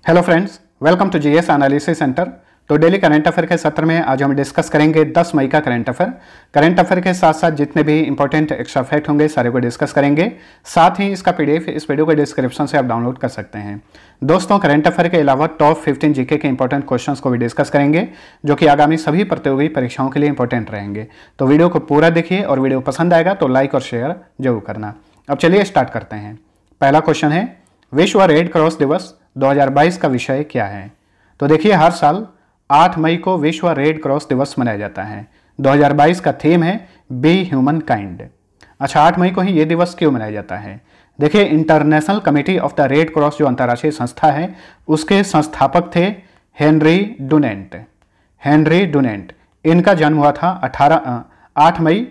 Hello friends, welcome to GS analysis centre. तो daily current affair के सत्र में आज हम डिस्कस करेंगे 10 मई का करंट अफेयर। करंट अफेयर के साथ साथ जितने भी इंपॉर्टेंट एक्स्ट्रा फैक्ट होंगे सारे को डिस्कस करेंगे। साथ ही इसका पीडीएफ इस वीडियो के डिस्क्रिप्शन से आप डाउनलोड कर सकते हैं। दोस्तों, करंट अफेयर के अलावा टॉप 15 जीके के इंपॉर्टेंट क्वेश्चंस को भी डिस्कस करेंगे, जो कि आगामी सभी प्रतियोगी परीक्षाओं के लिए इंपॉर्टेंट रहेंगे। तो वीडियो को पूरा देखिए और वीडियो पसंद आएगा तो लाइक और शेयर जरूर करना। अब चलिए स्टार्ट करते हैं। पहला क्वेश्चन है, विश्व रेड क्रॉस दिवस 2022 का विषय क्या है? तो देखिए, हर साल 8 मई को विश्व रेड क्रॉस दिवस मनाया जाता है। 2022 का थीम है बी ह्यूमन काइंड। अच्छा, 8 मई को ही ये दिवस क्यों मनाया जाता है? देखिए, international committee of the red cross जो अंतर्राष्ट्रीय संस्था है, उसके संस्थापक थे हेनरी डुनेंट। हेनरी डुनेंट, इनका जन्म हुआ था 8 मई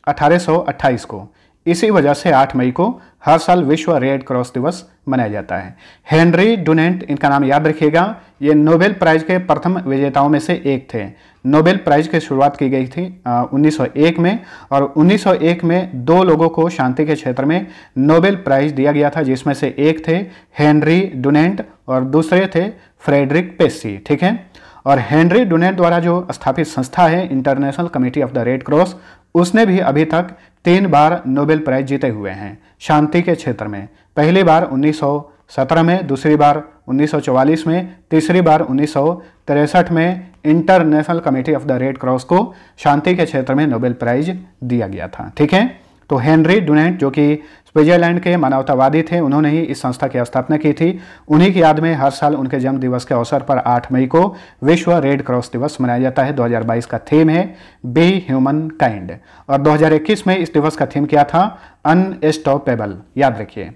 1828 को। इसी वजह से 8 मई को हर साल विश्व रेड क्रॉस दिवस मनाया जाता है। हेनरी डुनेंट, इनका नाम याद रखिएगा, ये नोबेल प्राइज के प्रथम विजेताओं में से एक थे। नोबेल प्राइज की शुरुआत की गई थी 1901 में, और 1901 में 2 लोगों को शांति के क्षेत्र में नोबेल प्राइज दिया गया था, जिसमें से एक थे हेनरी डुनेंट और दूसरे थे फ्रेडरिक पेसी। ठीक है, और हेनरी डुनेंट द्वारा जो स्थापित संस्था है international committee of the red cross, उसने भी अभी तक 3 बार नोबेल प्राइज जीते हुए हैं शांति के क्षेत्र में। पहली बार 1917 में, दूसरी बार 1944 में, तीसरी बार 1963 में international committee of the red cross को शांति के क्षेत्र में नोबेल प्राइज दिया गया था। ठीक है, तो हेनरी डुनेंट जो कि स्विट्जरलैंड के मानवतावादी थे, उन्होंने ही इस संस्था की स्थापना की थी। उन्हीं की याद में हर साल उनके जन्म दिवस के अवसर पर 8 मई को विश्व रेड क्रॉस दिवस मनाया जाता है। 2022 का थीम है बी ह्यूमन काइंड, और 2021 में इस दिवस का थीम क्या था? अनस्टॉपेबल। याद रखिए।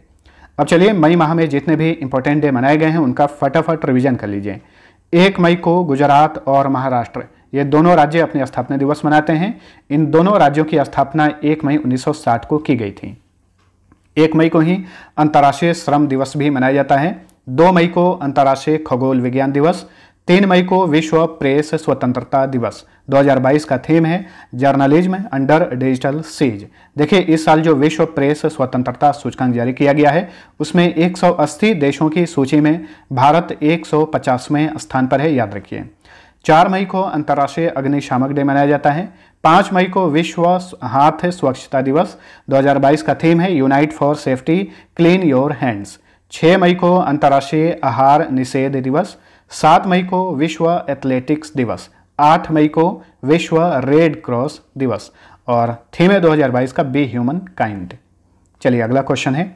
अब चलिए, मई माह में जितने भी इंपॉर्टेंट डे मनाए गए हैं उनका फटाफट रिविजन कर लीजिए। 1 मई को गुजरात और महाराष्ट्र, ये दोनों राज्य अपने स्थापना दिवस मनाते हैं। इन दोनों राज्यों की स्थापना 1 मई 1960 को की गई थी। 1 मई को ही अंतर्राष्ट्रीय श्रम दिवस भी मनाया जाता है। 2 मई को अंतर्राष्ट्रीय खगोल विज्ञान दिवस। 3 मई को विश्व प्रेस स्वतंत्रता दिवस। 2022 का थीम है जर्नलिज्म अंडर डिजिटल सीज। देखिए, इस साल जो विश्व प्रेस स्वतंत्रता सूचकांक जारी किया गया है, उसमें 180 देशों की सूची में भारत 150वें स्थान पर है। याद रखिए। 4 मई को अंतर्राष्ट्रीय अग्निशामक डे मनाया जाता है। 5 मई को विश्व हाथ स्वच्छता दिवस। 2022 का थीम है unite for safety, clean your hands. 6 मई को अंतर्राष्ट्रीय आहार निषेध दिवस। 7 मई को विश्व एथलेटिक्स दिवस। 8 मई को विश्व रेड क्रॉस दिवस, और थीम है 2022 का बी ह्यूमन काइंड। चलिए, अगला क्वेश्चन है,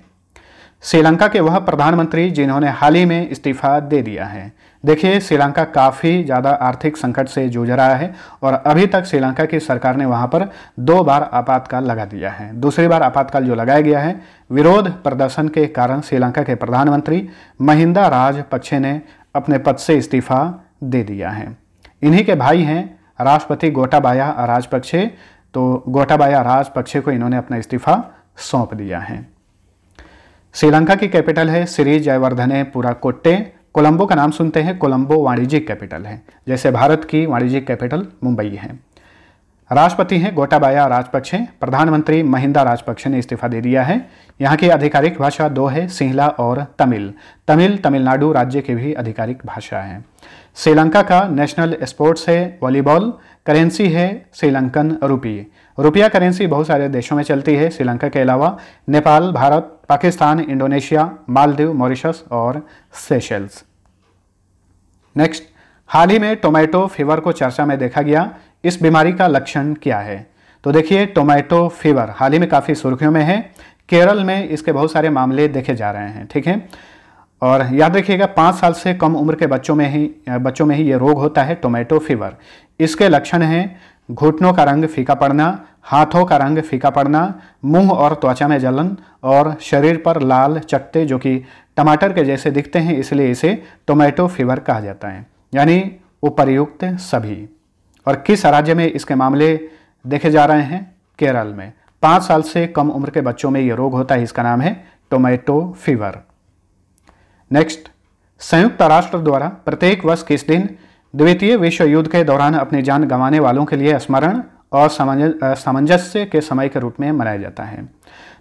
श्रीलंका के वह प्रधानमंत्री जिन्होंने हाल ही में इस्तीफा दे दिया है। देखिए, श्रीलंका काफ़ी ज़्यादा आर्थिक संकट से जूझ रहा है, और अभी तक श्रीलंका की सरकार ने वहाँ पर 2 बार आपातकाल लगा दिया है। दूसरी बार आपातकाल जो लगाया गया है, विरोध प्रदर्शन के कारण श्रीलंका के प्रधानमंत्री महिंदा राजपक्षे ने अपने पद से इस्तीफा दे दिया है। इन्हीं के भाई हैं राष्ट्रपति गोटाबाया राजपक्षे। तो गोटाबाया राजपक्षे को इन्होंने अपना इस्तीफा सौंप दिया है। श्रीलंका की कैपिटल है श्री जयवर्धने पुराकोट्टे। कोलंबो का नाम सुनते हैं, कोलंबो वाणिज्यिक कैपिटल है, जैसे भारत की वाणिज्यिक कैपिटल मुंबई है। राष्ट्रपति हैं गोटाबाया राजपक्षे। प्रधानमंत्री महिंदा राजपक्षे ने इस्तीफा दे दिया है। यहाँ की आधिकारिक भाषा 2 है, सिंहला और तमिल। तमिल तमिलनाडु राज्य की भी आधिकारिक भाषा है। श्रीलंका का नेशनल स्पोर्ट्स है वॉलीबॉल। करेंसी है श्रीलंकन रुपये। रुपया करेंसी बहुत सारे देशों में चलती है, श्रीलंका के अलावा नेपाल, भारत, पाकिस्तान, इंडोनेशिया, मालदीव, मॉरिशस और सेशेल्स। नेक्स्ट, हाल ही में टोमेटो फीवर को चर्चा में देखा गया। इस बीमारी का लक्षण क्या है? तो देखिए, टोमेटो फीवर हाल ही में काफ़ी सुर्खियों में है। केरल में इसके बहुत सारे मामले देखे जा रहे हैं। ठीक है, और याद रखिएगा, 5 साल से कम उम्र के बच्चों में ही ये रोग होता है, टोमेटो फीवर। इसके लक्षण हैं घुटनों का रंग फीका पड़ना, हाथों का रंग फीका पड़ना, मुंह और त्वचा में जलन, और शरीर पर लाल चकत्ते जो कि टमाटर के जैसे दिखते हैं, इसलिए इसे टोमेटो फीवर कहा जाता है। यानी उपर्युक्त सभी। और किस राज्य में इसके मामले देखे जा रहे हैं? केरल में। 5 साल से कम उम्र के बच्चों में ये रोग होता है, इसका नाम है टोमेटो फीवर। नेक्स्ट, संयुक्त राष्ट्र द्वारा प्रत्येक वर्ष किस दिन द्वितीय विश्व युद्ध के दौरान अपनी जान गंवाने वालों के लिए स्मरण और सामंजस्य के समय के रूप में मनाया जाता है?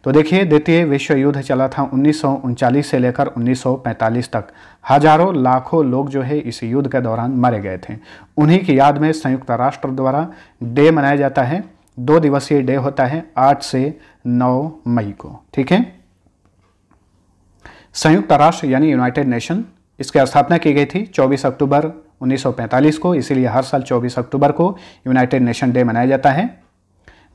तो देखिए द्वितीय विश्व युद्ध चला था 1939 से लेकर 1945 तक। हजारों लाखों लोग जो है इस युद्ध के दौरान मारे गए थे। उन्हीं की याद में संयुक्त राष्ट्र द्वारा डे मनाया जाता है। 2 दिवसीय डे होता है 8 से 9 मई को। ठीक है, संयुक्त राष्ट्र यानी यूनाइटेड नेशन, इसकी स्थापना की गई थी 24 अक्टूबर 1945 को, इसीलिए हर साल 24 अक्टूबर को यूनाइटेड नेशन डे मनाया जाता है।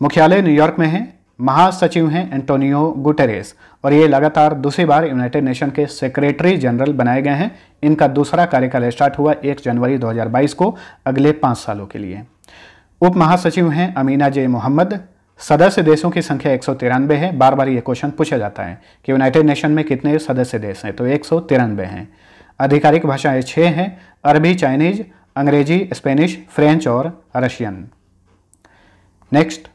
मुख्यालय न्यूयॉर्क में है। महासचिव हैं एंटोनियो गुटेरेस और ये लगातार दूसरी बार यूनाइटेड नेशन के सेक्रेटरी जनरल बनाए गए हैं। इनका दूसरा कार्यकाल स्टार्ट हुआ 1 जनवरी 2022 को, अगले 5 सालों के लिए। उप महासचिव हैं अमीना जे मोहम्मद। सदस्य देशों की संख्या 193 है। बार बार ये क्वेश्चन पूछा जाता है कि यूनाइटेड नेशन में कितने सदस्य देश हैं, तो 193 हैं। आधिकारिक भाषाएं 6 हैं, अरबी, चाइनीज, अंग्रेजी, स्पेनिश, फ्रेंच और रशियन। नेक्स्ट,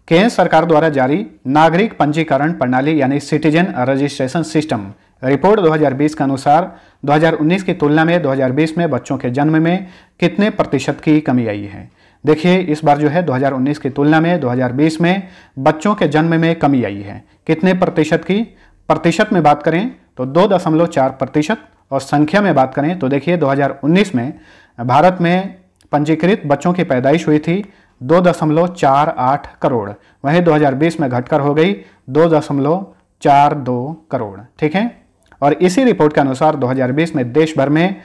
केंद्र सरकार द्वारा जारी नागरिक पंजीकरण प्रणाली यानी सिटीजन रजिस्ट्रेशन सिस्टम रिपोर्ट 2020 के अनुसार 2019 की तुलना में 2020 में बच्चों के जन्म में कितने प्रतिशत की कमी आई है। देखिए इस बार जो है 2019 की तुलना में 2020 में बच्चों के जन्म में कमी आई है। कितने प्रतिशत की? प्रतिशत में बात करें तो 2.4% और संख्या में बात करें तो देखिए 2019 में भारत में पंजीकृत बच्चों की पैदाइश हुई थी 2.48 करोड़, वहीं 2020 में घटकर हो गई 2.42 करोड़। ठीक है, और इसी रिपोर्ट के अनुसार 2020 में देश भर में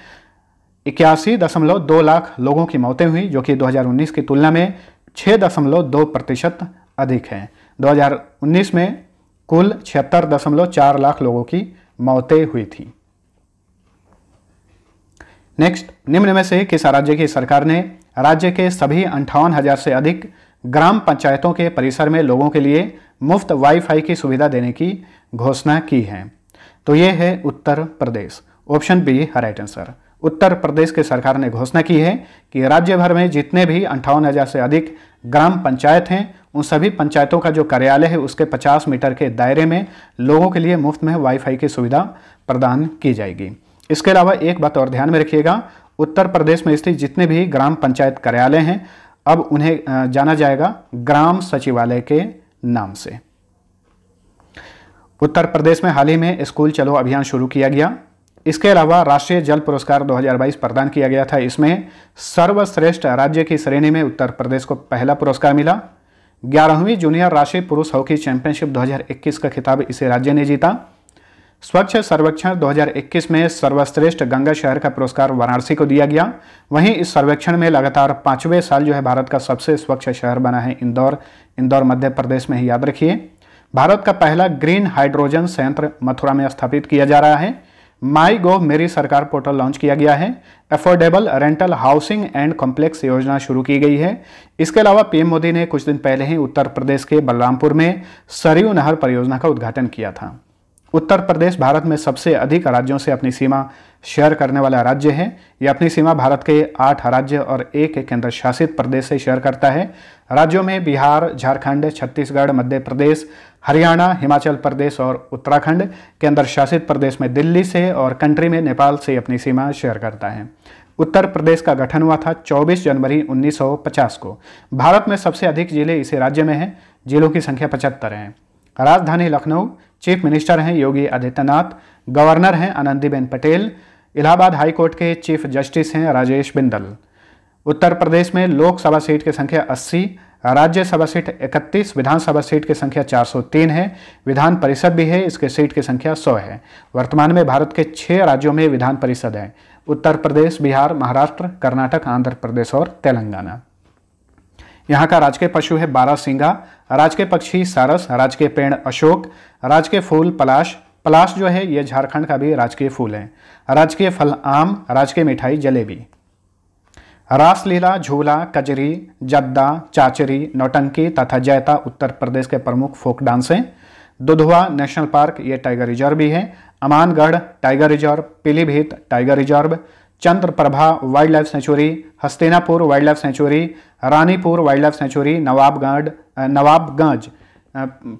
81.2 लाख लोगों की मौतें हुई, जो कि 2019 की तुलना में 6.2% अधिक है। 2019 में कुल 76.4 लाख लोगों की मौतें हुई थी। नेक्स्ट, निम्न में से किस राज्य की सरकार ने राज्य के सभी 58,000 से अधिक ग्राम पंचायतों के परिसर में लोगों के लिए मुफ्त वाईफाई की सुविधा देने की घोषणा की है? तो ये है उत्तर प्रदेश। ऑप्शन बी है राइट आंसर। उत्तर प्रदेश की सरकार ने घोषणा की है कि राज्य भर में जितने भी 58,000 से अधिक ग्राम पंचायत हैं उन सभी पंचायतों का जो कार्यालय है उसके 50 मीटर के दायरे में लोगों के लिए मुफ्त में वाईफाई की सुविधा प्रदान की जाएगी। इसके अलावा एक बात और ध्यान में रखिएगा, उत्तर प्रदेश में स्थित जितने भी ग्राम पंचायत कार्यालय हैं अब उन्हें जाना जाएगा ग्राम सचिवालय के नाम से। उत्तर प्रदेश में हाल ही में स्कूल चलो अभियान शुरू किया गया। इसके अलावा राष्ट्रीय जल पुरस्कार 2022 प्रदान किया गया था। इसमें सर्वश्रेष्ठ राज्य की श्रेणी में उत्तर प्रदेश को पहला पुरस्कार मिला। 11वीं जूनियर राष्ट्रीय पुरुष हॉकी चैंपियनशिप 2021 का खिताब इसे राज्य ने जीता। स्वच्छ सर्वेक्षण 2021 में सर्वश्रेष्ठ गंगा शहर का पुरस्कार वाराणसी को दिया गया। वहीं इस सर्वेक्षण में लगातार 5वें साल जो है भारत का सबसे स्वच्छ शहर बना है इंदौर मध्य प्रदेश में ही, याद रखिए। भारत का पहला ग्रीन हाइड्रोजन संयंत्र मथुरा में स्थापित किया जा रहा है। माई गोव मेरी सरकार पोर्टल लॉन्च किया गया है। Affordable rental housing and complex योजना शुरू की गई है। इसके अलावा पीएम मोदी ने कुछ दिन पहले ही उत्तर प्रदेश के बलरामपुर में सरयू नहर परियोजना का उद्घाटन किया था। उत्तर प्रदेश भारत में सबसे अधिक राज्यों से अपनी सीमा शेयर करने वाला राज्य है। यह अपनी सीमा भारत के 8 राज्य और 1 केंद्र शासित प्रदेश से शेयर करता है। राज्यों में बिहार, झारखंड, छत्तीसगढ़, मध्य प्रदेश, हरियाणा, हिमाचल प्रदेश और उत्तराखंड। केंद्र शासित प्रदेश में दिल्ली से और कंट्री में नेपाल से अपनी सीमा शेयर करता है। उत्तर प्रदेश का गठन हुआ था 24 जनवरी 1950 को। भारत में सबसे अधिक जिले इसी राज्य में हैं। जिलों की संख्या 75 है। राजधानी लखनऊ। चीफ मिनिस्टर हैं योगी आदित्यनाथ। गवर्नर हैं आनंदीबेन पटेल। इलाहाबाद हाई कोर्ट के चीफ जस्टिस हैं राजेश बिंदल। उत्तर प्रदेश में लोकसभा सीट की संख्या 80, राज्यसभा सीट 31, विधानसभा सीट की संख्या 403 है। विधान परिषद भी है, इसके सीट की संख्या 100 है। वर्तमान में भारत के 6 राज्यों में विधान परिषद है: उत्तर प्रदेश, बिहार, महाराष्ट्र, कर्नाटक, आंध्र प्रदेश और तेलंगाना। यहाँ का राजकीय पशु है बारहसिंगा, राजकीय पक्षी सारस, राजकीय पेड़ अशोक, राजकीय फूल पलाश। पलाश जो है ये झारखंड का भी राजकीय फूल है। राजकीय फल आम, राजकीय मिठाई जलेबी। रासलीला, झूला, कजरी, जद्दा, चाचरी, नौटंकी तथा जैता उत्तर प्रदेश के प्रमुख फोक डांस हैं। दुधवा नेशनल पार्क ये टाइगर रिजर्व भी है। Amangarh tiger reserve, Pilibhit tiger reserve, Chandraprabha wild life sanctuary, Hastinapur wild life sanctuary, Ranipur wild life sanctuary, Nawabganj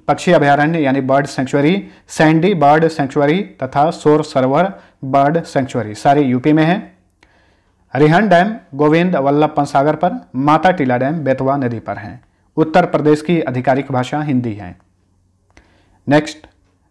पक्षी अभयारण्य यानी bird sanctuary, Sandy bird sanctuary तथा सोर सरोवर बर्ड सेंचुरी सारे यूपी में है। रिहन डैम गोविंद वल्लभ पंत सागर पर, माता टीला डैम बेतवा नदी पर है। उत्तर प्रदेश की आधिकारिक भाषा हिंदी है। नेक्स्ट,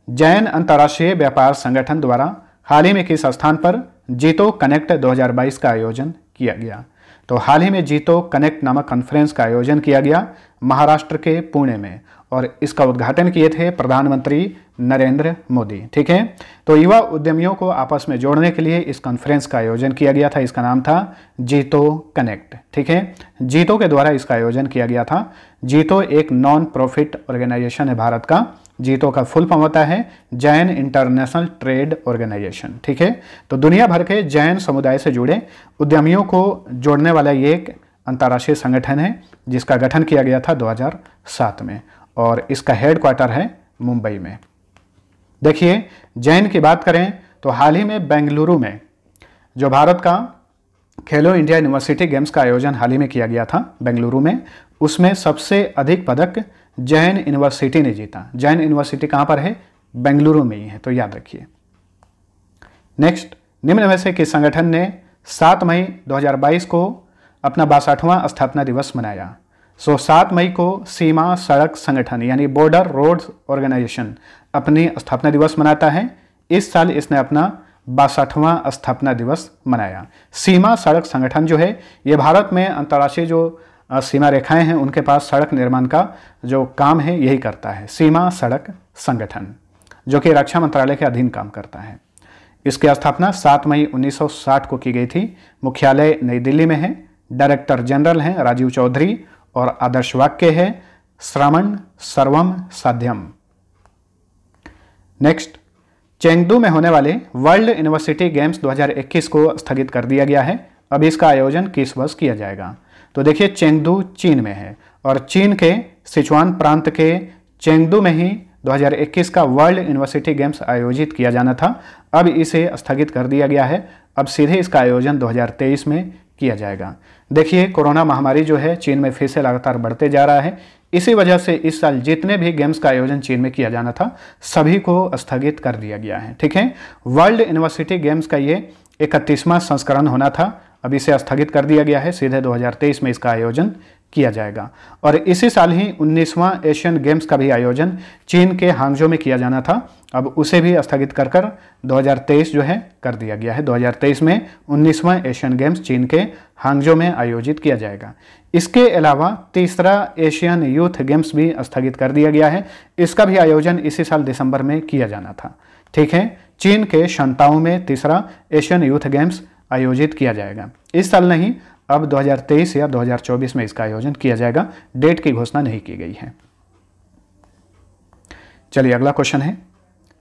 जैन अंतर्राष्ट्रीय व्यापार संगठन द्वारा हाल ही में किस स्थान पर जीतो कनेक्ट 2022 का आयोजन किया गया? तो हाल ही में जीतो कनेक्ट नामक कॉन्फ्रेंस का आयोजन किया गया महाराष्ट्र के पुणे में, और इसका उद्घाटन किए थे प्रधानमंत्री नरेंद्र मोदी। ठीक है, तो युवा उद्यमियों को आपस में जोड़ने के लिए इस कॉन्फ्रेंस का आयोजन किया गया था। इसका नाम था जीतो कनेक्ट। ठीक है, जीतो के द्वारा इसका आयोजन किया गया था। जीतो एक नॉन प्रॉफिट ऑर्गेनाइजेशन है भारत का। जीतो का फुल फॉर्म होता है जैन इंटरनेशनल ट्रेड ऑर्गेनाइजेशन। ठीक है, तो दुनिया भर के जैन समुदाय से जुड़े उद्यमियों को जोड़ने वाला ये एक अंतर्राष्ट्रीय संगठन है जिसका गठन किया गया था 2007 में, और इसका हेडक्वार्टर है मुंबई में। देखिए, जैन की बात करें तो हाल ही में बेंगलुरु में जो भारत का खेलो इंडिया यूनिवर्सिटी गेम्स का आयोजन हाल ही में किया गया था बेंगलुरु में, उसमें सबसे अधिक पदक जैन यूनिवर्सिटी ने जीता। जैन यूनिवर्सिटी कहाँ पर है? बेंगलुरु में ही है, तो याद रखिए। नेक्स्ट, निम्न में से किस संगठन ने 7 मई 2022 को अपना 62वां स्थापना दिवस मनाया? 7 मई को सीमा सड़क संगठन यानी बॉर्डर रोड्स ऑर्गेनाइजेशन अपनी स्थापना दिवस मनाता है। इस साल इसने अपना 62वां स्थापना दिवस मनाया। सीमा सड़क संगठन जो है ये भारत में अंतर्राष्ट्रीय जो सीमा रेखाएं हैं उनके पास सड़क निर्माण का जो काम है यही करता है, सीमा सड़क संगठन, जो कि रक्षा मंत्रालय के अधीन काम करता है। इसकी स्थापना 7 मई 1960 को की गई थी। मुख्यालय नई दिल्ली में है। डायरेक्टर जनरल हैं राजीव चौधरी, और आदर्श वाक्य है श्रवण सर्वम साध्यम। नेक्स्ट, चेंगडू में होने वाले वर्ल्ड यूनिवर्सिटी गेम्स 2021 को स्थगित कर दिया गया है। अब इसका आयोजन किस वर्ष किया जाएगा? तो देखिए, चेंगडू चीन में है, और चीन के सिचुआन प्रांत के चेंगडू में ही 2021 का वर्ल्ड यूनिवर्सिटी गेम्स आयोजित किया जाना था। अब इसे स्थगित कर दिया गया है। अब सीधे इसका आयोजन 2023 में किया जाएगा। देखिए, कोरोना महामारी जो है चीन में फिर से लगातार बढ़ते जा रहा है। इसी वजह से इस साल जितने भी गेम्स का आयोजन चीन में किया जाना था सभी को स्थगित कर दिया गया है। ठीक है, वर्ल्ड यूनिवर्सिटी गेम्स का ये 31वां संस्करण होना था, अब इसे स्थगित कर दिया गया है। सीधे 2023 में इसका आयोजन किया जाएगा। और इसी साल ही 19वां एशियन गेम्स का भी आयोजन चीन के हांगझो में किया जाना था, अब उसे भी स्थगित कर 2023 जो है कर दिया गया है। 2023 में 19वां एशियन गेम्स चीन के हांगझो में आयोजित किया जाएगा। इसके अलावा तीसरा एशियन यूथ गेम्स भी स्थगित कर दिया गया है। इसका भी आयोजन इसी साल दिसंबर में किया जाना था। ठीक है, चीन के शंताओ में तीसरा एशियन यूथ गेम्स आयोजित किया जाएगा। इस साल नहीं, अब 2023 या 2024 में इसका आयोजन किया जाएगा। डेट की घोषणा नहीं की गई है। चलिए, अगला क्वेश्चन है,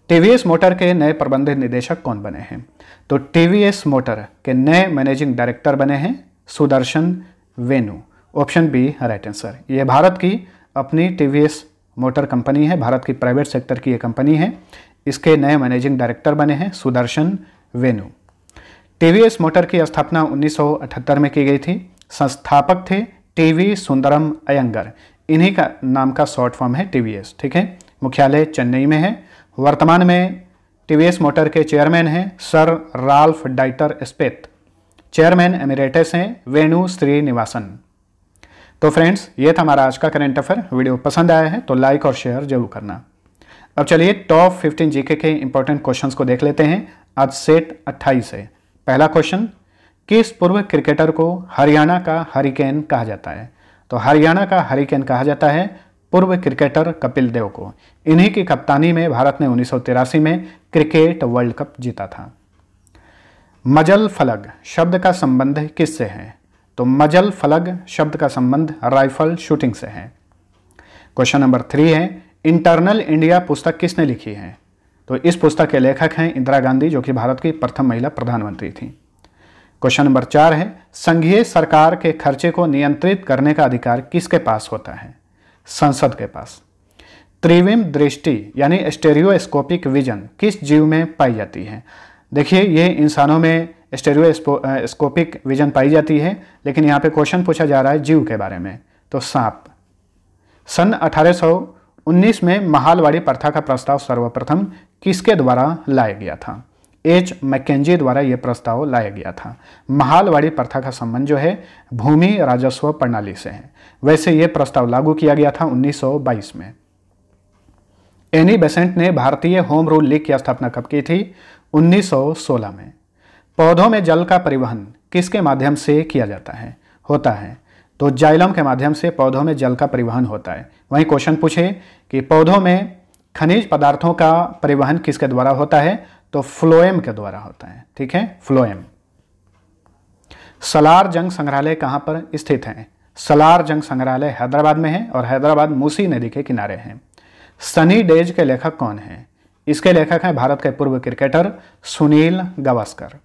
टीवीएस मोटर के नए प्रबंध निदेशक कौन बने हैं? तो टीवीएस मोटर के नए मैनेजिंग डायरेक्टर बने हैं Sudarshan Venu. Option B right answer. ये भारत की अपनी टीवीएस मोटर कंपनी है, भारत की प्राइवेट सेक्टर की ये कंपनी है। इसके नए मैनेजिंग डायरेक्टर बने हैं सुदर्शन वेणु। टीवीएस मोटर की स्थापना 1978 में की गई थी। संस्थापक थे टीवी सुंदरम अयंगर, इन्हीं का नाम का शॉर्ट फॉर्म है टीवीएस। ठीक है, मुख्यालय चेन्नई में है। वर्तमान में टीवीएस मोटर के चेयरमैन हैं सर राल्फ डाइटर स्पेथ। चेयरमैन एमिरेटस हैं वेणु श्रीनिवासन। तो फ्रेंड्स, ये था हमारा आज का करंट अफेयर। वीडियो पसंद आया है तो लाइक और शेयर जरूर करना। अब चलिए टॉप 15 जीके के इंपॉर्टेंट क्वेश्चंस को देख लेते हैं आज सेट 28 से। पहला क्वेश्चन, किस पूर्व क्रिकेटर को हरियाणा का हरिकेन कहा जाता है? तो हरियाणा का हरिकेन कहा जाता है पूर्व क्रिकेटर कपिल देव को। इन्हीं की कप्तानी में भारत ने 1983 में क्रिकेट वर्ल्ड कप जीता था। मजल फलग शब्द का संबंध किससे है? तो मजल फलग शब्द का संबंध राइफल शूटिंग से है। क्वेश्चन नंबर 3 है, इंटरनल इंडिया पुस्तक किसने लिखी है? तो इस पुस्तक के लेखक हैं इंदिरा गांधी, जो कि भारत की प्रथम महिला प्रधानमंत्री थी। क्वेश्चन नंबर 4 है, संघीय सरकार के खर्चे को नियंत्रित करने का अधिकार किसके पास होता है? संसद के पास। त्रिविम दृष्टि यानी स्टेरियोस्कोपिक विजन किस जीव में पाई जाती है? देखिए, ये इंसानों में स्टेरियोस्कोपिक विजन पाई जाती है, लेकिन यहाँ पे क्वेश्चन पूछा जा रहा है जीव के बारे में, तो सांप। सन 1819 में महालवाड़ी प्रथा का प्रस्ताव सर्वप्रथम किसके द्वारा लाया गया था? एच मैकेंजी द्वारा यह प्रस्ताव लाया गया था। महालवाड़ी प्रथा का संबंध जो है भूमि राजस्व प्रणाली से है। वैसे यह प्रस्ताव लागू किया गया था 1922 में। एनी बेसेंट ने भारतीय होम रूल लीग की स्थापना कब की थी? 1916 में। पौधों में जल का परिवहन किसके माध्यम से किया जाता है होता है? तो जाइलम के माध्यम से पौधों में जल का परिवहन होता है। वहीं क्वेश्चन पूछे कि पौधों में खनिज पदार्थों का परिवहन किसके द्वारा होता है? तो फ्लोएम के द्वारा होता है। ठीक है, फ्लोएम। सलार जंग संग्रहालय कहाँ पर स्थित है? सलार जंग संग्रहालय हैदराबाद में है और हैदराबाद मूसी नदी के किनारे है। सनी डेज के लेखक कौन हैं? इसके लेखक हैं भारत के पूर्व cricketer Sunil Gavaskar.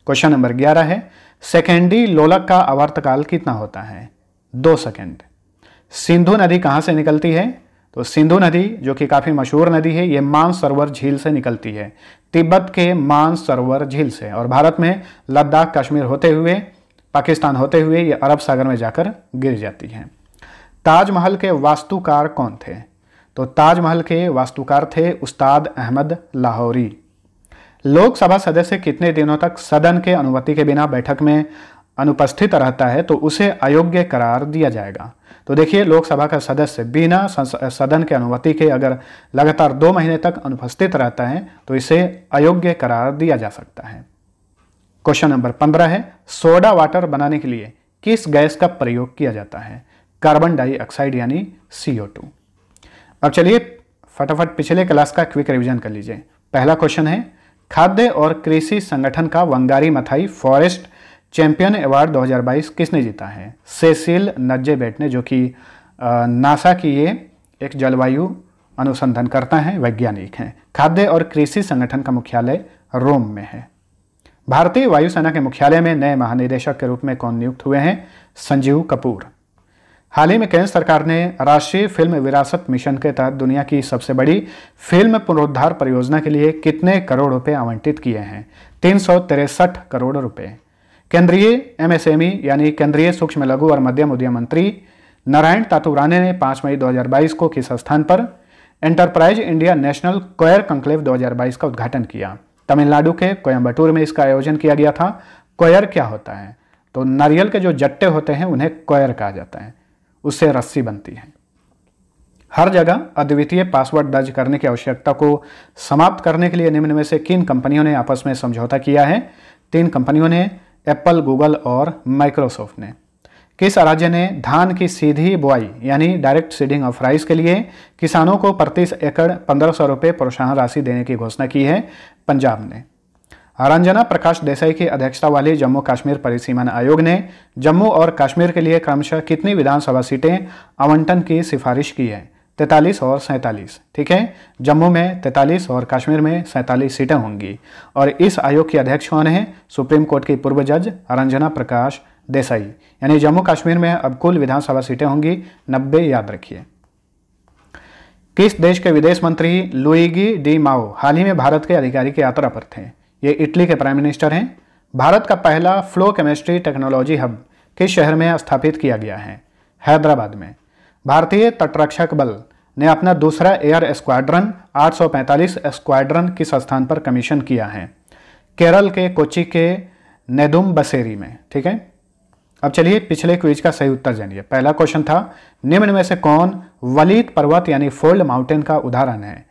Question number 11 है, सेकेंडी लोलक का आवर्तकाल कितना होता है? 2 सेकेंड। सिंधु नदी कहाँ से निकलती है? तो सिंधु नदी जो कि काफ़ी मशहूर नदी है, ये मानसरोवर झील से निकलती है, तिब्बत के मानसरोवर झील से, और भारत में लद्दाख, कश्मीर होते हुए, पाकिस्तान होते हुए ये अरब सागर में जाकर गिर जाती है। ताजमहल के वास्तुकार कौन थे? तो ताजमहल के वास्तुकार थे उस्ताद अहमद लाहौरी। लोकसभा सदस्य कितने दिनों तक सदन के अनुमति के बिना बैठक में अनुपस्थित रहता है तो उसे अयोग्य करार दिया जाएगा? तो देखिए, लोकसभा का सदस्य बिना सदन के अनुमति के अगर लगातार 2 महीने तक अनुपस्थित रहता है तो इसे अयोग्य करार दिया जा सकता है। क्वेश्चन नंबर 15 है, सोडा वाटर बनाने के लिए किस गैस का प्रयोग किया जाता है? कार्बन डाइऑक्साइड यानी CO2। अब चलिए फटाफट पिछले क्लास का क्विक रिवीजन कर लीजिए। पहला क्वेश्चन है, खाद्य और कृषि संगठन का Wangari Maathai forest champion award 2022 किसने जीता है? सेसिल नज्जेबेट ने, जो कि नासा की ये एक जलवायु अनुसंधान करता है, वैज्ञानिक हैं। खाद्य और कृषि संगठन का मुख्यालय रोम में है। भारतीय वायुसेना के मुख्यालय में नए महानिदेशक के रूप में कौन नियुक्त हुए हैं? संजीव कपूर। हाल ही में केंद्र सरकार ने राष्ट्रीय फिल्म विरासत मिशन के तहत दुनिया की सबसे बड़ी फिल्म पुनरुद्धार परियोजना के लिए कितने करोड़ रुपए आवंटित किए हैं? 363 करोड़ रुपए। केंद्रीय MSME यानी केंद्रीय सूक्ष्म लघु और मध्यम उद्यम मंत्री नारायण तातुराने ने 5 मई 2022 को किस स्थान पर एंटरप्राइज इंडिया नेशनल कोयर कंक्लेव 2022 का उद्घाटन किया? तमिलनाडु के कोयम्बटूर में इसका आयोजन किया गया था। कोयर क्या होता है? तो नारियल के जो जट्टे होते हैं उन्हें कोयर कहा जाता है, उससे रस्सी बनती है। हर जगह अद्वितीय पासवर्ड दर्ज करने की आवश्यकता को समाप्त करने के लिए निम्न में से किन कंपनियों ने आपस में समझौता किया है? 3 कंपनियों ने, एप्पल, गूगल और माइक्रोसॉफ्ट ने। किस राज्य ने धान की सीधी बुआई यानी डायरेक्ट सीडिंग ऑफ राइस के लिए किसानों को प्रति एकड़ 1500 रुपये प्रोत्साहन राशि देने की घोषणा की है? पंजाब ने। रंजना प्रकाश देसाई की अध्यक्षता वाले जम्मू कश्मीर परिसीमन आयोग ने जम्मू और कश्मीर के लिए क्रमशः कितनी विधानसभा सीटें आवंटन की सिफारिश की है? 43 और 47। ठीक है, जम्मू में 43 और कश्मीर में 47 सीटें होंगी। और इस आयोग के अध्यक्ष कौन है? सुप्रीम कोर्ट की पूर्व जज रंजना प्रकाश देसाई। यानी जम्मू कश्मीर में अब कुल विधानसभा सीटें होंगी 90, याद रखिए। किस देश के विदेश मंत्री लुइगी डी माओ हाल ही में भारत के आधिकारिक यात्रा पर थे? ये इटली के प्राइम मिनिस्टर हैं। भारत का पहला फ्लो केमिस्ट्री टेक्नोलॉजी हब किस शहर में स्थापित किया गया है? हैदराबाद में। भारतीय तटरक्षक बल ने अपना दूसरा एयर स्क्वाड्रन 845 स्क्वाड्रन किस स्थान पर कमीशन किया है? केरल के कोच्चि के नेदुम्बसेरी में। ठीक है, अब चलिए पिछले क्विज का सही उत्तर जानिए। पहला क्वेश्चन था, निम्न में से कौन वलीत पर्वत यानी फोल्ड माउंटेन का उदाहरण है?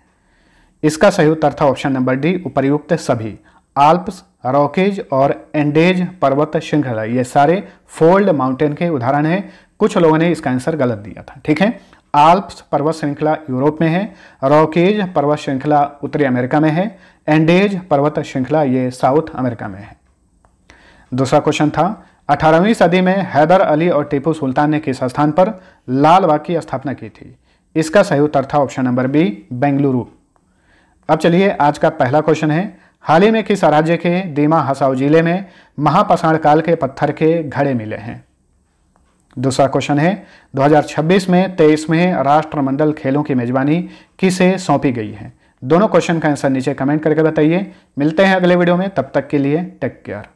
इसका सही उत्तर था ऑप्शन नंबर डी, उपर्युक्त सभी। आल्प्स, रॉकीज और एंडेज पर्वत श्रृंखला ये सारे फोल्ड माउंटेन के उदाहरण हैं। कुछ लोगों ने इसका आंसर गलत दिया था। ठीक है, आल्प्स पर्वत श्रृंखला यूरोप में है, रॉकीज पर्वत श्रृंखला उत्तरी अमेरिका में है, एंडेज पर्वत श्रृंखला ये साउथ अमेरिका में है। दूसरा क्वेश्चन था, 18वीं सदी में हैदर अली और टीपू सुल्तान ने किस स्थान पर लाल बाग की स्थापना की थी? इसका सही उत्तर था ऑप्शन नंबर बी, बेंगलुरु। अब चलिए आज का पहला क्वेश्चन है, हाल ही में किस राज्य के दीमा हसाओ जिले में महापाषाण काल के पत्थर के घड़े मिले हैं? दूसरा क्वेश्चन है, 2026 में 23वें राष्ट्रमंडल खेलों की मेजबानी किसे सौंपी गई है? दोनों क्वेश्चन का आंसर नीचे कमेंट करके बताइए। मिलते हैं अगले वीडियो में, तब तक के लिए टेक केयर।